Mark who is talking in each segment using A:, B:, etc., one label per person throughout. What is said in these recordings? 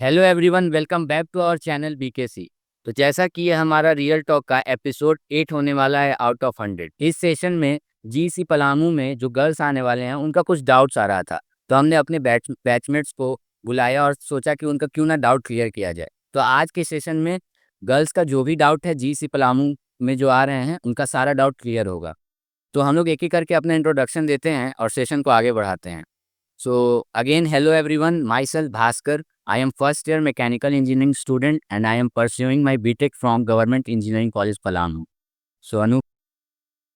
A: Hello everyone, welcome back to our channel BKC. तो जैसा कि ये हमारा रियल टॉक का एपिसोड 8 होने वाला है आउट ऑफ 100। इस सेशन में जीसी पलामू में जो गर्ल्स आने वाले हैं उनका कुछ डाउट्स आ रहा था। तो हमने अपने बैचमेट्स को बुलाया और सोचा कि उनका क्यों ना डाउट क्लियर किया जाए। तो आज के सेशन में गर्ल्स का जो भी डाउट है जीसी पलामू में जो आ रहे हैं उनका सारा डाउट क्लियर होगा। तो हम लोग एक एक करके अपना इंट्रोडक्शन देते हैं और सेशन को आगे बढ़ाते हैं। So again, hello everyone. Myself Bhaskar. I am first year mechanical engineering student and I am pursuing my BTech from Government Engineering College Palammu. So Anup,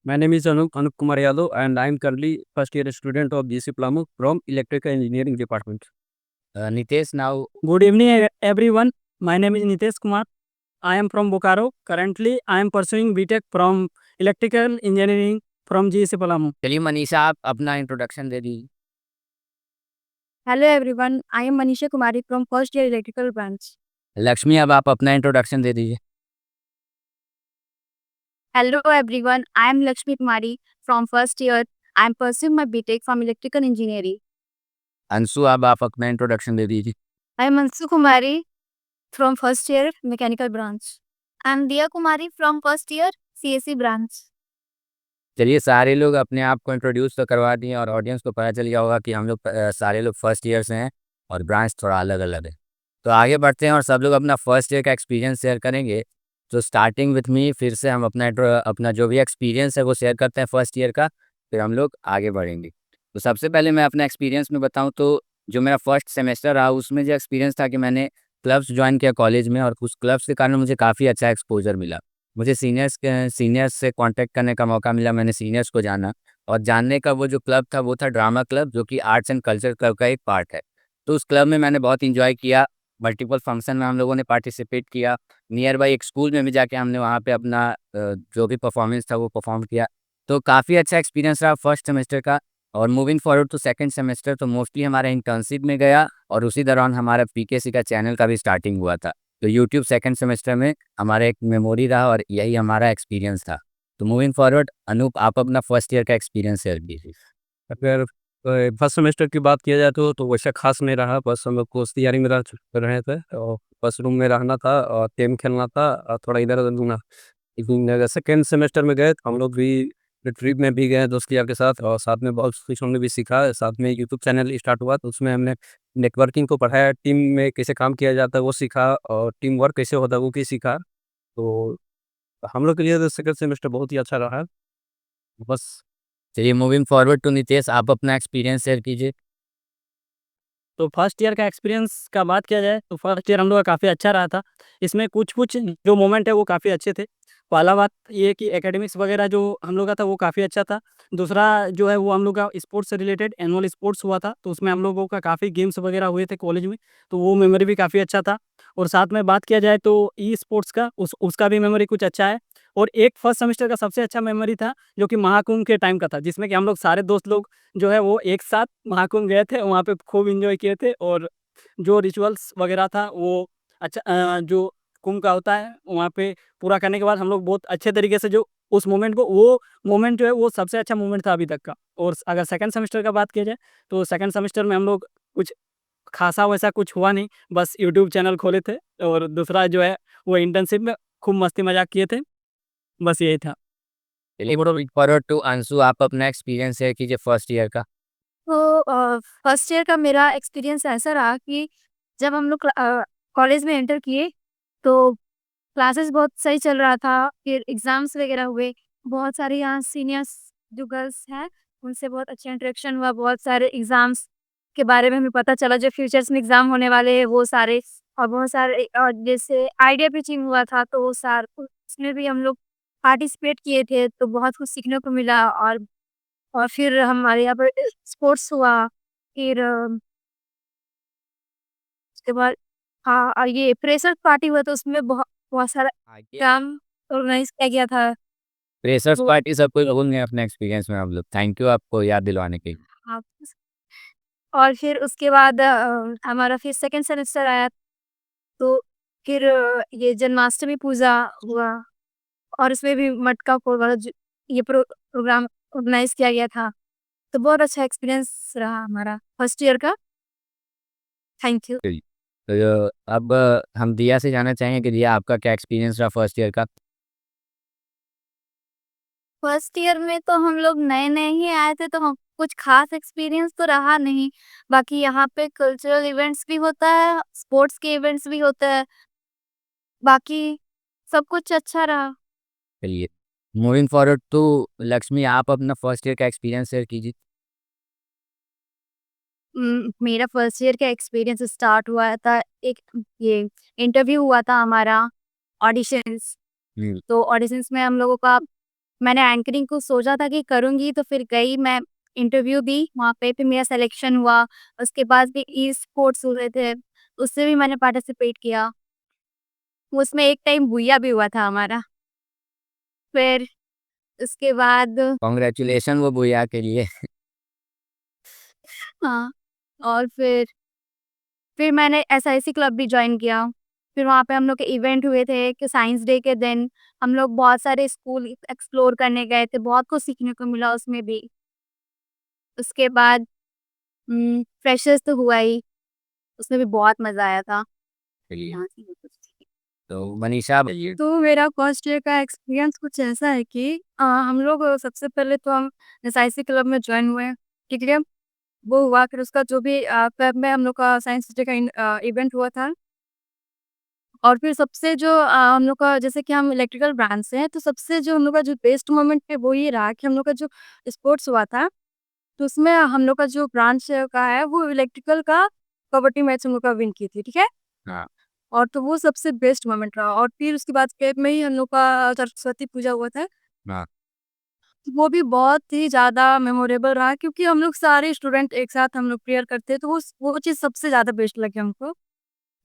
B: My name is Anup Kumar Yadav, and I am currently first year student of GC Plamuk from Electrical Engineering Department.
A: Nitesh now.
C: Good evening, everyone. My name is Nitesh Kumar. I am from Bokaro. Currently, I am pursuing BTech from Electrical Engineering from GC Palamu.
A: चलिए मनीषा आप अपना introduction दे दीजिए।
D: Hello everyone, I am Manisha Kumari from first year electrical branch.
A: Lakshmi अब आप अपना introduction दे दीजिए।
D: Hello everyone, I am Lakshmi Kumari from first year. I am pursuing my BTech from electrical engineering.
A: Anshu अब आप अपना इंट्रोडक्शन दे दीजिए।
D: I am Ansu Kumari from first year mechanical branch. I am Diya Kumari from first year CSE branch.
A: चलिए सारे लोग अपने आप को इंट्रोड्यूस तो करवा दिए और ऑडियंस को पता चल गया होगा कि हम लोग सारे लोग फर्स्ट ईयर से हैं और ब्रांच थोड़ा अलग अलग है। तो आगे बढ़ते हैं और सब लोग अपना फर्स्ट ईयर का एक्सपीरियंस शेयर करेंगे। तो स्टार्टिंग विथ मी, फिर से हम अपना जो भी एक्सपीरियंस है वो शेयर करते हैं फर्स्ट ईयर का, फिर हम लोग आगे बढ़ेंगे। तो सबसे पहले मैं अपना एक्सपीरियंस में बताऊँ तो जो मेरा फर्स्ट सेमेस्टर रहा उसमें जो एक्सपीरियंस था कि मैंने क्लब्स ज्वाइन किया कॉलेज में और उस क्लब्स के कारण मुझे काफ़ी अच्छा एक्सपोजर मिला। मुझे सीनियर्स से कांटेक्ट करने का मौका मिला, मैंने सीनियर्स को जाना और जानने का वो जो क्लब था वो था ड्रामा क्लब, जो कि आर्ट्स एंड कल्चर क्लब का एक पार्ट है। तो उस क्लब में मैंने बहुत इंजॉय किया। मल्टीपल फंक्शन में हम लोगों ने पार्टिसिपेट किया। नियर बाई एक स्कूल में भी जाके हमने वहाँ पे अपना जो भी परफॉर्मेंस था वो परफॉर्म किया। तो काफ़ी अच्छा एक्सपीरियंस रहा फर्स्ट सेमेस्टर का। और moving forward to second semester तो मोस्टली हमारा इंटर्नशिप में गया और उसी दौरान हमारा पीकेसी का चैनल का भी स्टार्टिंग हुआ था। तो यूट्यूब सेकंड सेमेस्टर में हमारा एक मेमोरी रहा और यही हमारा एक्सपीरियंस था। तो मूविंग फॉरवर्ड अनूप आप अपना फर्स्ट ईयर का एक्सपीरियंस शेयर कीजिए।
B: अगर फर्स्ट सेमेस्टर की बात किया जाए तो वैसा खास नहीं रहा। बस हम लोग कोर्स तैयारी में रहे थे और बस रूम में रहना था और गेम खेलना था और थोड़ा इधर उधर घूमना। सेकेंड सेमेस्टर में गए तो हम लोग भी ट्रिप में भी गए दोस्त यार के साथ, और साथ में बहुत कुछ हमने भी सीखा। साथ में यूट्यूब चैनल स्टार्ट हुआ तो उसमें हमने नेटवर्किंग को पढ़ाया, टीम में कैसे काम किया जाता है वो सीखा, और टीम वर्क कैसे होता है वो भी सीखा। तो हम लोग के लिए सेकंड सेमेस्टर बहुत ही अच्छा रहा। बस
A: चलिए मूविंग फॉरवर्ड टू नितेश, आप अपना एक्सपीरियंस शेयर कीजिए।
C: तो फर्स्ट ईयर का एक्सपीरियंस का बात किया जाए तो फर्स्ट ईयर हम लोग का काफ़ी अच्छा रहा था। इसमें कुछ कुछ जो मोमेंट है वो काफ़ी अच्छे थे। पहला बात ये कि एकेडमिक्स वगैरह जो हम लोग का था वो काफ़ी अच्छा था। दूसरा जो है वो हम लोग का स्पोर्ट्स से रिलेटेड एनुअल स्पोर्ट्स हुआ था, तो उसमें हम लोगों का काफ़ी गेम्स वगैरह हुए थे कॉलेज में, तो वो मेमोरी भी काफ़ी अच्छा था। और साथ में बात किया जाए तो ई स्पोर्ट्स का उसका भी मेमोरी कुछ अच्छा है। और एक फर्स्ट सेमेस्टर का सबसे अच्छा मेमोरी था जो कि महाकुंभ के टाइम का था, जिसमें कि हम लोग सारे दोस्त लोग जो है वो एक साथ महाकुंभ गए थे, वहाँ पे खूब एंजॉय किए थे। और जो रिचुअल्स वगैरह था वो अच्छा जो कुंभ का होता है वहाँ पे पूरा करने के बाद हम लोग बहुत अच्छे तरीके से जो उस मोमेंट को वो मोमेंट जो है वो सबसे अच्छा मोमेंट था अभी तक का। और अगर सेकंड सेमेस्टर का बात किया जाए तो सेकंड सेमेस्टर में हम लोग कुछ खासा वैसा कुछ हुआ नहीं, बस यूट्यूब चैनल खोले थे और दूसरा जो है वो इंटर्नशिप में खूब मस्ती मजाक किए थे, बस यही था।
A: चलिए मूविंग फॉरवर्ड टू अंशु, आप अपना एक्सपीरियंस शेयर कीजिए फर्स्ट ईयर का।
D: तो फर्स्ट ईयर का मेरा एक्सपीरियंस ऐसा रहा कि जब हम लोग कॉलेज में एंटर किए तो क्लासेस बहुत सही चल रहा था। फिर एग्जाम्स वगैरह हुए, बहुत सारे यहाँ सीनियर्स जो गर्ल्स हैं उनसे बहुत अच्छा इंटरेक्शन हुआ। बहुत सारे एग्जाम्स के बारे में हमें पता चला, जो फ्यूचर्स में एग्जाम होने वाले हैं वो सारे। और बहुत सारे और जैसे आइडिया पिचिंग हुआ था तो वो उसमें भी हम लोग पार्टिसिपेट किए थे, तो बहुत कुछ सीखने को मिला। और फिर हमारे यहाँ पर स्पोर्ट्स हुआ। फिर उसके बाद हाँ, और ये फ्रेशर्स पार्टी हुआ तो उसमें बहुत बहुत सारा काम ऑर्गेनाइज किया गया था।
A: फ्रेशर्स
D: तो
A: पार्टी सब कोई भूल गए अपने एक्सपीरियंस में। आप लोग थैंक यू आपको याद दिलवाने के लिए।
D: हाँ, और फिर उसके बाद हमारा फिर सेकंड सेमेस्टर आया तो फिर ये जन्माष्टमी पूजा हुआ और इसमें भी मटका फोड़ ये प्रोग्राम ऑर्गेनाइज किया गया था। तो बहुत अच्छा एक्सपीरियंस रहा हमारा फर्स्ट ईयर का। Thank you.
A: तो अब हम दिया से जानना चाहेंगे कि दिया आपका क्या एक्सपीरियंस रहा फर्स्ट ईयर का?
D: फर्स्ट ईयर में तो हम लोग नए-नए ही आए थे, तो हम कुछ खास एक्सपीरियंस तो रहा नहीं। बाकी यहाँ पे कल्चरल इवेंट्स भी होता है, स्पोर्ट्स के इवेंट्स भी होते हैं। बाकी सब कुछ अच्छा रहा।
A: चलिए, मूविंग फॉरवर्ड तो लक्ष्मी आप अपना फर्स्ट ईयर का एक्सपीरियंस शेयर कीजिए।
D: मेरा फर्स्ट ईयर का एक्सपीरियंस स्टार्ट हुआ था, एक ये इंटरव्यू हुआ था हमारा, ऑडिशंस।
A: हुँ।
D: तो ऑडिशंस में हम लोगों का मैंने एंकरिंग को सोचा था कि करूँगी, तो फिर गई मैं, इंटरव्यू दी वहाँ पे, फिर मेरा सिलेक्शन हुआ। उसके बाद भी ई स्पोर्ट्स हुए थे, उससे भी मैंने पार्टिसिपेट किया। उसमें एक टाइम बुइया भी हुआ था हमारा। फिर उसके बाद
A: कांग्रेचुलेशन वो भूया के लिए।
D: हाँ, और फिर मैंने एसआईसी क्लब भी जॉइन किया। फिर वहाँ पे हम लोग के इवेंट हुए थे कि साइंस डे के दिन हम लोग बहुत सारे स्कूल एक्सप्लोर करने गए थे, बहुत कुछ सीखने को मिला उसमें भी। उसके बाद फ्रेशर्स तो हुआ ही, उसमें भी बहुत मज़ा आया था।
A: चलिए,
D: यहाँ से भी कुछ
A: तो मनीषा बताइए।
C: तो मेरा फर्स्ट ईयर का एक्सपीरियंस कुछ ऐसा है कि हम लोग सबसे पहले तो हम एसआईसी क्लब में ज्वाइन हुए, ठीक है? वो हुआ, फिर उसका जो भी क्लब में हम लोग का साइंस डे का इवेंट हुआ था। और फिर सबसे जो हम लोग का, जैसे कि हम इलेक्ट्रिकल ब्रांच से हैं, तो सबसे जो हम लोग का जो बेस्ट मोमेंट है वो ये रहा कि हम लोग का जो स्पोर्ट्स हुआ था, तो उसमें हम लोग का जो ब्रांच का है वो इलेक्ट्रिकल का कबड्डी मैच हम लोग का विन की थी, ठीक है?
A: हाँ।
C: और तो वो सबसे बेस्ट मोमेंट रहा। और फिर उसके बाद कैब में ही हम लोग का सरस्वती पूजा हुआ था।
A: हाँ।
C: तो वो भी बहुत ही ज़्यादा मेमोरेबल रहा, क्योंकि हम लोग सारे स्टूडेंट एक साथ हम लोग प्रेयर करते हैं, तो वो चीज़ सबसे ज़्यादा बेस्ट लगी हमको।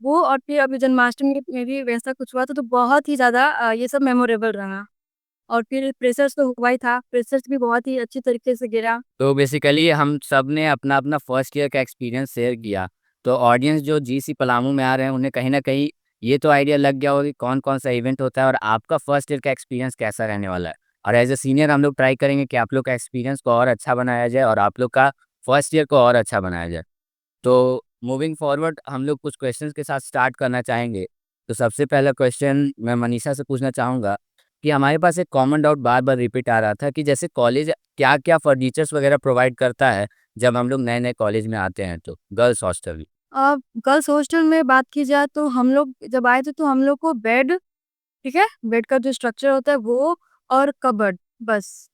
C: वो, और फिर अभी जन्माष्टमी में भी वैसा कुछ हुआ था, तो बहुत ही ज़्यादा ये सब मेमोरेबल रहा। और फिर फ्रेशर्स तो हुआ ही था, फ्रेशर्स भी बहुत ही अच्छी तरीके से गिरा।
A: तो बेसिकली हम सब ने अपना-अपना फर्स्ट ईयर का एक्सपीरियंस शेयर किया। तो ऑडियंस जो जीसी पलामू में आ रहे हैं, उन्हें कहीं न कहीं ये तो आइडिया लग गया होगा कि कौन-कौन सा इवेंट होता है और आपका फर्स्ट ईयर का एक्सपीरियंस कैसा रहने वाला है। और एज़ अ सीनियर हम लोग ट्राई करेंगे कि आप लोग का एक्सपीरियंस को और अच्छा बनाया जाए और आप लोग का फर्स्ट ईयर को और अच्छा बनाया जाए। तो मूविंग फॉरवर्ड हम लोग कुछ क्वेश्चंस के साथ स्टार्ट करना चाहेंगे। तो सबसे पहला क्वेश्चन मैं मनीषा से पूछना चाहूँगा कि हमारे पास एक कॉमन डाउट बार-बार रिपीट आ रहा था कि जैसे कॉलेज क्या-क्या फर्नीचर्स वगैरह प्रोवाइड करता है, जब हम लोग नए-नए कॉलेज में आते हैं तो? Girls hostel.
C: गर्ल्स हॉस्टल में बात की जाए तो हम लोग जब आए थे तो हम लोग को बेड, ठीक है? बेड का जो स्ट्रक्चर होता है वो, और कबर्ड, बस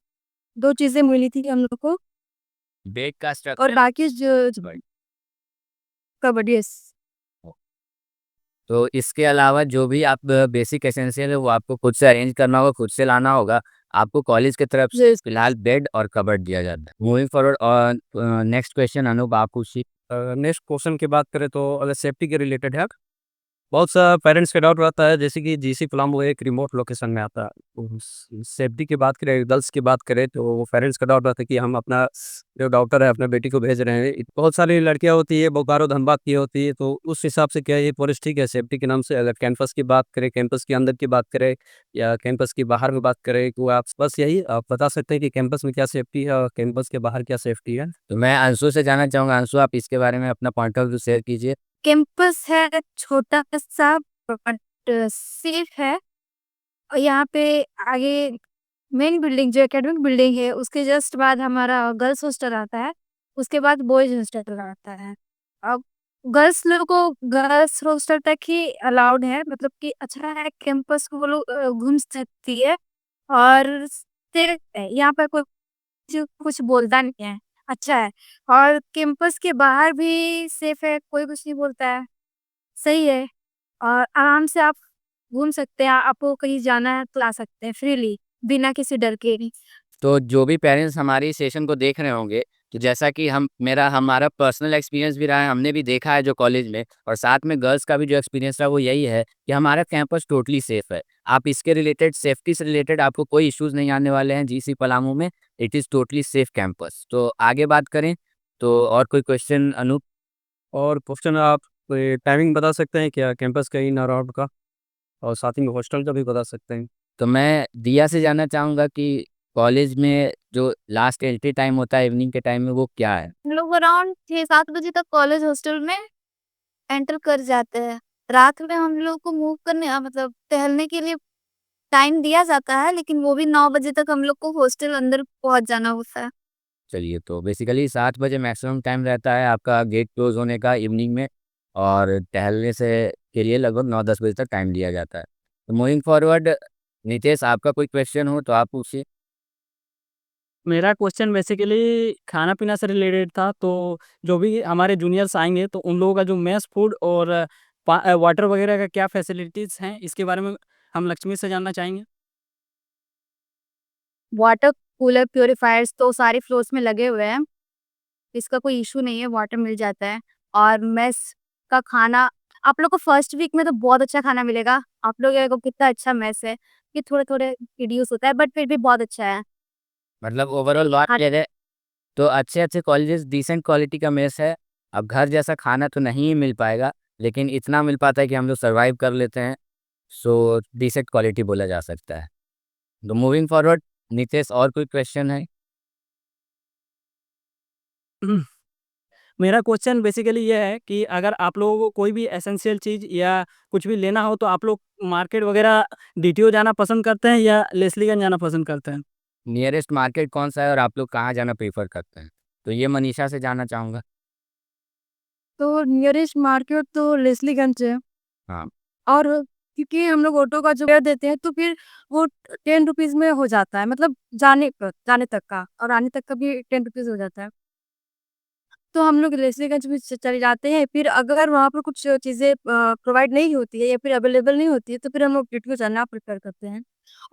C: 2 चीज़ें मिली थी हम लोग को।
A: बेड का
C: और
A: स्ट्रक्चर।
C: बाकी जो कबर्ड, यस।
A: तो इसके अलावा जो भी आप बेसिक एसेंशियल है वो आपको खुद से अरेंज करना होगा, खुद से लाना होगा। आपको कॉलेज की तरफ से
C: यस।
A: फिलहाल बेड और कबर्ड दिया जाता है। मूविंग फॉरवर्ड और नेक्स्ट क्वेश्चन अनूप आप पूछिए।
B: नेक्स्ट क्वेश्चन की बात करें तो अगर सेफ्टी के रिलेटेड है, बहुत सा पेरेंट्स का डाउट रहता है, जैसे कि जीसी पलामू एक रिमोट लोकेशन में आता है। तो सेफ्टी की बात करें, गर्ल्स की बात करें, तो पेरेंट्स का डाउट रहता है कि हम अपना जो डॉक्टर है अपने बेटी को भेज रहे हैं। बहुत सारी लड़कियां होती है, बोकारो धनबाद की होती है, तो उस हिसाब से क्या ये पॉलिसी ठीक है सेफ्टी के नाम से? अगर कैंपस की बात करें, कैंपस के अंदर की बात करें या कैंपस की बाहर में बात करें, तो आप बस यही आप बता सकते हैं कि कैंपस में क्या सेफ्टी है और कैंपस के बाहर क्या सेफ्टी है?
A: तो मैं अंशु से जानना चाहूँगा, अंशु आप इसके बारे में अपना पॉइंट ऑफ व्यू शेयर कीजिए।
D: कैंपस है छोटा-सा, बट सेफ है। और यहाँ पे आगे मेन बिल्डिंग, जो एकेडमिक बिल्डिंग है, उसके जस्ट बाद हमारा गर्ल्स हॉस्टल आता है, उसके बाद बॉयज़ हॉस्टल आता है। अब गर्ल्स लोगों को गर्ल्स हॉस्टल तक ही अलाउड है, मतलब कि अच्छा है, कैंपस को वो लोग घूम सकती है और सेफ है। यहाँ पर कोई जो कुछ बोलता नहीं है, अच्छा है। और कैंपस के बाहर भी सेफ है, कोई कुछ नहीं बोलता है, सही है। और आराम से आप घूम सकते हैं, आपको कहीं जाना है तो आ सकते हैं फ्रीली, बिना किसी डर के।
A: तो जो भी पेरेंट्स हमारी सेशन को देख रहे होंगे, तो जैसा कि हमारा पर्सनल एक्सपीरियंस भी रहा है, हमने भी देखा है जो कॉलेज में और साथ में गर्ल्स का भी जो एक्सपीरियंस रहा वो यही है कि हमारा कैंपस टोटली सेफ है। आप इसके रिलेटेड सेफ्टी से रिलेटेड आपको कोई इश्यूज़ नहीं आने वाले हैं जीसी पलामू में, it is totally safe campus. तो आगे बात करें, तो और कोई क्वेश्चन अनूप?
B: और क्वेश्चन आप टाइमिंग बता सकते हैं क्या कैंपस का इन और आउट का? और साथ ही में हॉस्टल का भी बता सकते हैं।
A: तो मैं दिया से जानना चाहूँगा कि कॉलेज में जो लास्ट एंट्री टाइम होता है इवनिंग के टाइम में वो क्या है?
D: हम लोग अराउंड 6-7 बजे तक कॉलेज हॉस्टल में एंटर कर जाते हैं। रात में हम लोग को मूव करने मतलब टहलने के लिए टाइम दिया जाता है, लेकिन वो भी 9 बजे तक हम लोग को हॉस्टल अंदर पहुँच जाना होता है।
A: चलिए, तो बेसिकली 7 बजे मैक्सिमम टाइम रहता है आपका गेट क्लोज़ होने का इवनिंग में, और टहलने से के लिए लगभग 9-10 बजे तक टाइम दिया जाता है। तो मूविंग फॉरवर्ड, नितेश, आपका कोई क्वेश्चन हो तो आप पूछिए।
C: मेरा क्वेश्चन बेसिकली खाना-पीना से रिलेटेड था, तो जो भी हमारे जूनियर्स आएँगे तो उन लोगों का जो मेस फूड और वाटर वगैरह का क्या फैसिलिटीज़ हैं, इसके बारे में हम लक्ष्मी से जानना चाहेंगे।
D: वाटर कूलर, प्यूरीफायर्स तो सारे फ्लोर्स में लगे हुए हैं। इसका कोई इश्यू नहीं है, वाटर मिल जाता है। और मेस का खाना आप लोग को फर्स्ट वीक में तो बहुत अच्छा खाना मिलेगा। आप लोग देखो कितना अच्छा मेस है, कि थोड़े-थोड़े रिड्यूस होता है बट फिर भी बहुत अच्छा है।
A: मतलब ओवरऑल बात
D: हाँ,
A: किया जाए तो अच्छे-अच्छे कॉलेजेस डिसेंट क्वालिटी का मेस है। अब घर जैसा खाना तो नहीं मिल पाएगा, लेकिन इतना मिल पाता है कि हम लोग सर्वाइव कर लेते हैं। सो डिसेंट क्वालिटी बोला जा सकता है। तो मूविंग फॉरवर्ड, नितेश, और कोई क्वेश्चन है?
C: मेरा क्वेश्चन बेसिकली ये है कि अगर आप लोगों को कोई भी एसेंशियल चीज़ या कुछ भी लेना हो तो आप लोग मार्केट वगैरह डीटीओ जाना पसंद करते हैं या लेस्लीगंज जाना पसंद करते हैं?
A: नियरेस्ट मार्केट कौन-सा है और आप लोग कहाँ जाना प्रेफ़र करते हैं? तो ये मनीषा से जानना चाहूँगा।
E: तो नियरेस्ट मार्केट तो लेस्लीगंज है।
A: हाँ।
E: और क्योंकि हम लोग ऑटो का जो फेयर देते हैं तो फिर वो 10 रुपीज़ में हो जाता है, मतलब जाने तक का, और आने तक का भी 10 रुपीज़ हो जाता है। तो हम लोग लेस्लीगंज भी चले जाते हैं, फिर अगर वहाँ पर कुछ चीज़ें प्रोवाइड नहीं होती है या फिर अवेलेबल नहीं होती है तो फिर हम लोग टीटीओ जाना प्रेफ़र करते हैं।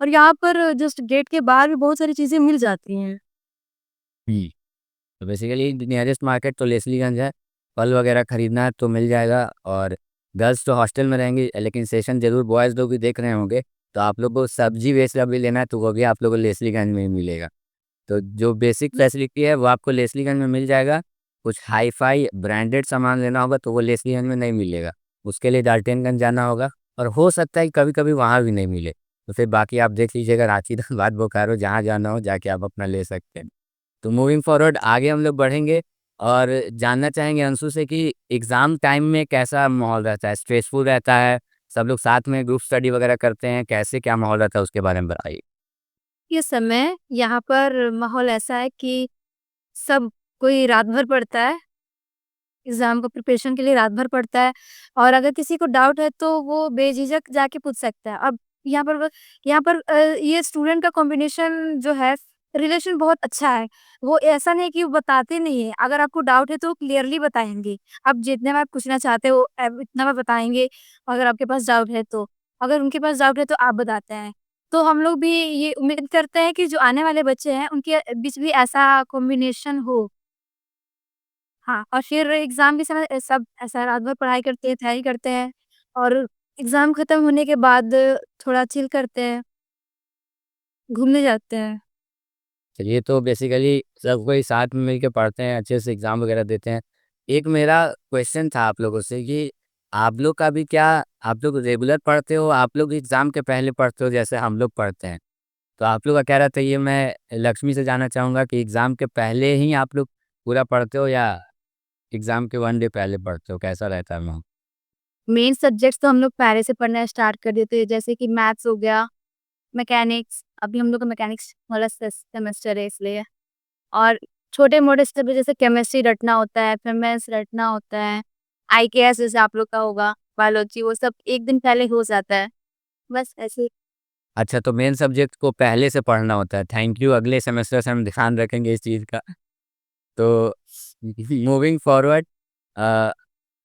E: और यहाँ पर जस्ट गेट के बाहर भी बहुत सारी चीज़ें मिल जाती हैं।
A: हुँ। तो बेसिकली नियरेस्ट मार्केट तो लेस्लीगंज है। फल वगैरह खरीदना है तो मिल जाएगा, और गर्ल्स तो हॉस्टल में रहेंगी, लेकिन सेशन ज़रूर बॉयज़ लोग भी देख रहे होंगे। तो आप लोग को सब्ज़ी वगैरह भी लेना है तो वो भी आप लोगों को लेस्लीगंज में ही मिलेगा। तो जो बेसिक फैसिलिटी है वो आपको लेस्लीगंज में मिल जाएगा। कुछ हाई-फाई ब्रांडेड सामान लेना होगा तो वो लेस्लीगंज में नहीं मिलेगा। उसके लिए डाल्टनगंज जाना होगा, और हो सकता है कि कभी-कभी वहाँ भी नहीं मिले। तो फिर बाकी आप देख लीजिएगा, रांची, धनबाद, बोकारो, जहाँ जाना हो जाके आप अपना ले सकते हैं। तो मूविंग फॉरवर्ड आगे हम लोग बढ़ेंगे और जानना चाहेंगे अंशु से कि एग्ज़ाम टाइम में कैसा माहौल रहता है? स्ट्रेसफुल रहता है? सब लोग साथ में ग्रुप स्टडी वगैरह करते हैं? कैसे क्या माहौल रहता है उसके बारे में बताइए?
D: ये समय यहाँ पर माहौल ऐसा है कि सब कोई रात भर पढ़ता है, एग्ज़ाम को प्रिपरेशन के लिए रात भर पढ़ता है, और अगर किसी को डाउट है तो वो बेझिझक जाके पूछ सकता है। अब यहाँ पर ये स्टूडेंट का कॉम्बिनेशन जो है, रिलेशन बहुत अच्छा है। वो ऐसा नहीं कि वो बताते नहीं है, अगर आपको डाउट है तो क्लियरली बताएँगे। आप जितने बार पूछना चाहते हो इतना बार बताएँगे, अगर आपके पास डाउट है तो। अगर उनके पास डाउट है तो आप बताते हैं। तो हम लोग भी ये उम्मीद करते हैं कि जो आने वाले बच्चे हैं उनके बीच भी ऐसा कॉम्बिनेशन हो। हाँ, और फिर एग्ज़ाम के समय सब ऐसा रात भर पढ़ाई करते हैं, तैयारी करते हैं, और एग्ज़ाम खत्म होने के बाद थोड़ा चिल करते हैं, घूमने जाते हैं।
A: चलिए, तो बेसिकली सब कोई साथ में मिल के पढ़ते हैं, अच्छे से एग्ज़ाम वगैरह देते हैं। एक मेरा क्वेश्चन था आप लोगों से कि आप लोग का भी क्या, आप लोग रेगुलर पढ़ते हो, आप लोग एग्ज़ाम के पहले पढ़ते हो जैसे हम लोग पढ़ते हैं? तो आप लोग का क्या रहता है, ये मैं लक्ष्मी से जानना चाहूँगा कि एग्ज़ाम के पहले ही आप लोग पूरा पढ़ते हो या एग्ज़ाम के 1 डे पहले पढ़ते हो? कैसा रहता है माहौल?
D: मेन सब्जेक्ट्स तो हम लोग पहले से पढ़ना स्टार्ट कर देते हैं, जैसे कि मैथ्स हो गया, मैकेनिक्स, अभी हम लोग का मैकेनिक्स वाला सेमेस्टर है इसलिए। और छोटे-मोटे सब्जेक्ट जैसे केमिस्ट्री रटना होता है, फिर मैथ्स रटना होता है, आईकेएस जैसे आप लोग का होगा, बायोलॉजी, वो सब 1 दिन पहले हो जाता है। बस ऐसे ही।
A: अच्छा, तो मेन सब्जेक्ट को पहले से पढ़ना होता है। थैंक यू, अगले सेमेस्टर से हम ध्यान रखेंगे इस चीज़ का। तो मूविंग फॉरवर्ड, अ,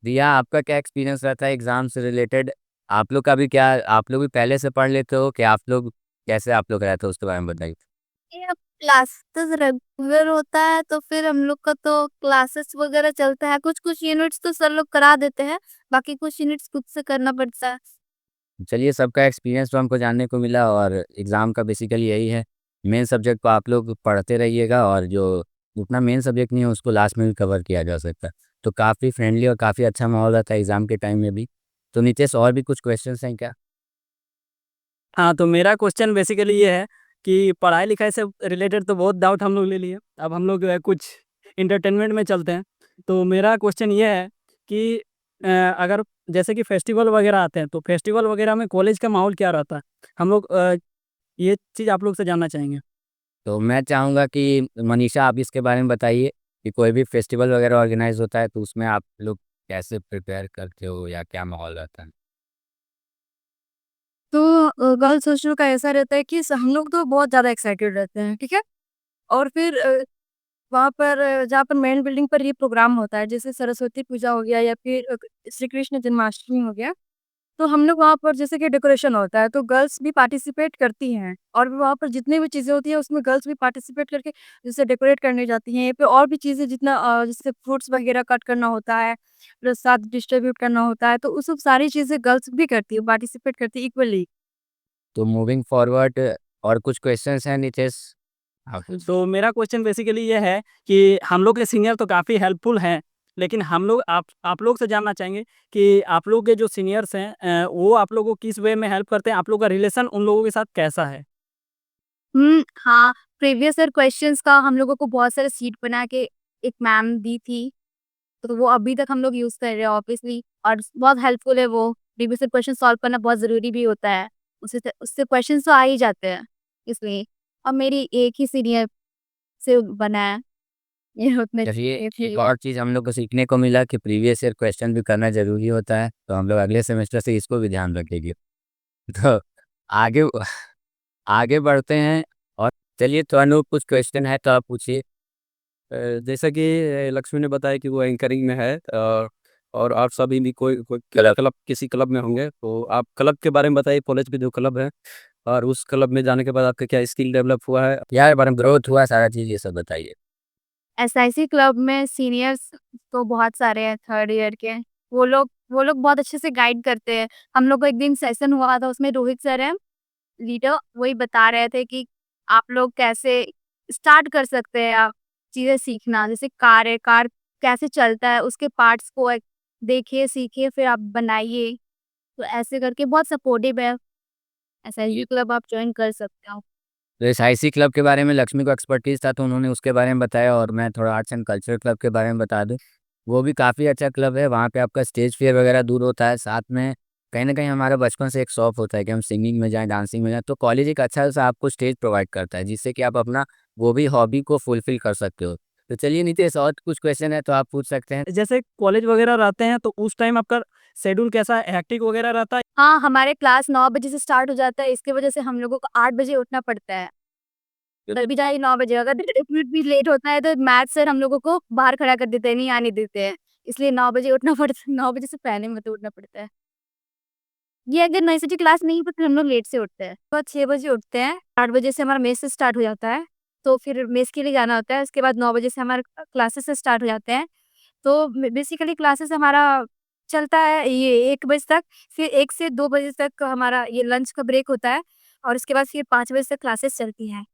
A: दिया, आपका क्या एक्सपीरियंस रहता है एग्ज़ाम से रिलेटेड? आप लोग का भी क्या, आप लोग भी पहले से पढ़ लेते हो कि आप लोग, कैसे आप लोग रहते हो उसके बारे में बताइए?
D: ये अब क्लासेस रेगुलर होता है तो फिर हम लोग का तो क्लासेस वगैरह चलता है। कुछ-कुछ यूनिट्स तो सर लोग करा देते हैं, बाकी कुछ यूनिट्स खुद से करना पड़ता है।
A: चलिए, सबका एक्सपीरियंस तो हमको जानने को मिला, और एग्ज़ाम का बेसिकली यही है, मेन सब्जेक्ट को आप लोग पढ़ते रहिएगा, और जो उतना मेन सब्जेक्ट नहीं है उसको लास्ट में भी कवर किया जा सकता है। तो काफ़ी फ्रेंडली और काफ़ी अच्छा माहौल रहता है एग्ज़ाम के टाइम में भी। तो नितेश, और भी कुछ क्वेश्चंस हैं क्या?
C: हाँ, तो मेरा क्वेश्चन बेसिकली ये है कि पढ़ाई-लिखाई से रिलेटेड तो बहुत डाउट हम लोग ले लिए। अब हम लोग कुछ एंटरटेनमेंट में चलते हैं। तो मेरा क्वेश्चन ये है कि अगर जैसे कि फेस्टिवल वगैरह आते हैं, तो फेस्टिवल वगैरह में कॉलेज का माहौल क्या रहता है? हम लोग ये चीज़ आप लोग से जानना चाहेंगे।
A: तो मैं चाहूँगा कि मनीषा आप इसके बारे में बताइए कि कोई भी फेस्टिवल वगैरह ऑर्गेनाइज होता है तो उसमें आप लोग कैसे प्रिपेयर करते हो या क्या माहौल रहता है?
E: तो गर्ल्स हॉस्टल का ऐसा रहता है कि हम लोग तो बहुत ज़्यादा एक्साइटेड रहते हैं, ठीक है? और फिर वहाँ पर जहाँ पर मेन बिल्डिंग पर ये प्रोग्राम होता है, जैसे सरस्वती पूजा हो गया या फिर श्री कृष्ण जन्माष्टमी हो गया, तो हम लोग वहाँ पर जैसे कि डेकोरेशन होता है, तो गर्ल्स भी पार्टिसिपेट करती हैं और वहाँ पर जितनी भी चीज़ें होती हैं, उसमें गर्ल्स भी पार्टिसिपेट करके जैसे डेकोरेट करने जाती हैं। यहाँ पे और भी चीज़ें जितना जैसे फ्रूट्स वगैरह कट करना होता है, प्रसाद डिस्ट्रीब्यूट करना होता है, तो वो सब सारी चीज़ें गर्ल्स भी करती है, पार्टिसिपेट करती है इक्वली।
A: तो मूविंग फॉरवर्ड और कुछ क्वेश्चंस हैं नितेश? आप
C: तो मेरा क्वेश्चन बेसिकली ये है कि हम लोग के सीनियर तो काफ़ी हेल्पफुल हैं, लेकिन हम लोग आप लोग से जानना चाहेंगे कि आप लोग के जो सीनियर्स हैं वो आप लोगों को किस वे में हेल्प करते हैं? आप लोग का रिलेशन उन लोगों के साथ कैसा है?
D: हाँ, प्रीवियस ईयर क्वेश्चंस का हम लोगों को बहुत सारे सीट बना के एक मैम दी थी, तो वो अभी तक हम लोग यूज़ कर रहे हैं ऑब्वियसली और बहुत हेल्पफुल है वो। प्रीवियस ईयर क्वेश्चन सॉल्व करना बहुत ज़रूरी भी होता है, उससे क्वेश्चंस तो आ ही जाते हैं, इसलिए। और मेरी एक ही सीनियर से बना है, ये उतने
A: चलिए,
D: ये थी।
A: एक और चीज़ हम लोग को सीखने को मिला कि प्रीवियस ईयर क्वेश्चन भी करना ज़रूरी होता है, तो हम लोग अगले सेमेस्टर से इसको भी ध्यान रखेंगे। तो आगे आगे बढ़ते हैं और चलिए तो कुछ क्वेश्चन है तो आप पूछिए।
B: जैसा कि लक्ष्मी ने बताया कि वो एंकरिंग में है, और आप सभी भी कोई कोई
A: क्लब।
B: क्लब किसी क्लब में होंगे, तो आप क्लब के बारे में बताइए, कॉलेज के जो क्लब है, और उस क्लब में जाने के बाद आपका क्या स्किल डेवलप हुआ है?
A: क्या बारे में ग्रोथ हुआ सारा चीज़ ये सब बताइए।
D: एसआईसी क्लब में सीनियर्स तो बहुत सारे हैं थर्ड ईयर के। वो लोग बहुत अच्छे से गाइड करते हैं। हम लोग को एक दिन सेशन हुआ था, उसमें रोहित सर हैं लीडर, वही बता रहे थे कि आप लोग कैसे स्टार्ट कर सकते हैं आप चीज़ें सीखना। जैसे कार है, कार कैसे चलता है उसके पार्ट्स को देखिए, सीखिए, फिर आप बनाइए। तो ऐसे करके बहुत सपोर्टिव है। एसआईसी क्लब आप जॉइन कर सकते हो।
A: तो इस आईसी क्लब के बारे में लक्ष्मी को एक्सपर्टीज़ था तो उन्होंने उसके बारे में बताया और मैं थोड़ा आर्ट्स एंड कल्चर क्लब के बारे में बता दूँ। वो भी काफ़ी अच्छा क्लब है, वहाँ पे आपका स्टेज फियर वगैरह दूर होता है, साथ में कहीं न कहीं हमारा बचपन से एक शौक होता है कि हम सिंगिंग में जाएँ, डांसिंग में जाएँ, तो कॉलेज एक अच्छा-सा आपको स्टेज प्रोवाइड करता है, जिससे कि आप अपना वो भी हॉबी को फुलफ़िल कर सकते हो। तो चलिए नितेश और कुछ क्वेश्चन है तो आप पूछ सकते हैं।
C: जैसे कॉलेज वगैरह रहते हैं, तो उस टाइम आपका शेड्यूल कैसा हेक्टिक वगैरह रहता है?
D: हाँ, हमारे क्लास 9 बजे से स्टार्ट हो जाता है, इसकी वजह से हम लोगों को 8 बजे उठना पड़ता है। तभी जाके 9 बजे, अगर 1 मिनट भी लेट होता है तो मैथ्स सर हम लोगों को बाहर खड़ा कर देते हैं, नहीं आने देते हैं। इसलिए 9 बजे उठना पड़ता है, 9 बजे से पहले मतलब उठना पड़ता है। ये अगर नई से क्लास नहीं होती तो हम लोग लेट से उठते हैं। तो 6 बजे उठते हैं, 8 बजे से हमारा मेस से स्टार्ट हो जाता है, तो फिर मेस के लिए जाना होता है। उसके बाद 9 बजे से हमारे क्लासेस स्टार्ट हो जाते हैं। तो बेसिकली क्लासेस हमारा चलता है ये 1 बजे तक, फिर 1 से 2 बजे तक हमारा ये लंच का ब्रेक होता है और उसके बाद फिर 5 बजे तक क्लासेस चलती हैं।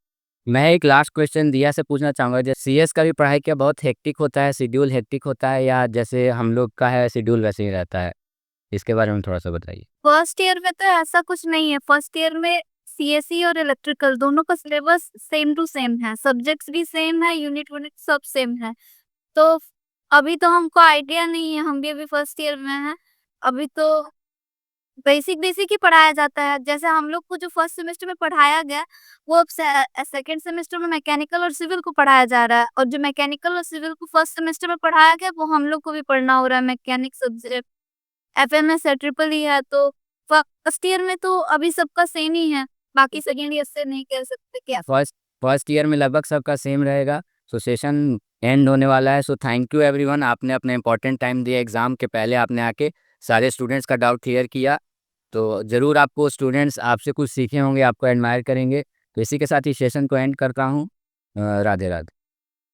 A: मैं एक लास्ट क्वेश्चन दिया से पूछना चाहूँगा, जैसे सीएस का भी पढ़ाई क्या बहुत हेक्टिक होता है, शेड्यूल हेक्टिक होता है या जैसे हम लोग का है शेड्यूल वैसे ही रहता है? इसके बारे में थोड़ा-सा बताइए।
D: फर्स्ट ईयर में तो ऐसा कुछ नहीं है। फर्स्ट ईयर में सीएसई और इलेक्ट्रिकल दोनों का सिलेबस सेम टू सेम है, सब्जेक्ट्स भी सेम है, यूनिट सब सेम है। तो अभी तो हमको आइडिया नहीं है, हम भी अभी फर्स्ट ईयर में हैं। अभी तो बेसिक बेसिक ही पढ़ाया जाता है। जैसे हम लोग को जो फर्स्ट सेमेस्टर में पढ़ाया गया, वो अब सेकंड सेमेस्टर में मैकेनिकल और सिविल को पढ़ाया जा रहा है, और जो मैकेनिकल और सिविल को फर्स्ट सेमेस्टर में पढ़ाया गया, वो हम लोग को भी पढ़ना हो रहा है। मैकेनिक सब्जेक्ट एफएमएस है, ट्रिपल ई है, तो फर्स्ट ईयर में तो अभी सबका सेम ही है। बाकी सेकेंड ईयर से नहीं कह सकते क्या।
A: फर्स्ट फर्स्ट ईयर में लगभग सबका सेम रहेगा। सो सेशन एंड होने वाला है। सो थैंक यू एवरीवन, आपने अपना इम्पोर्टेंट टाइम दिया, एग्ज़ाम के पहले आपने आके सारे स्टूडेंट्स का डाउट क्लियर किया। तो ज़रूर आपको स्टूडेंट्स आपसे कुछ सीखे होंगे, आपको एडमायर करेंगे। तो इसी के साथ ही सेशन को एंड करता हूँ। राधे राधे।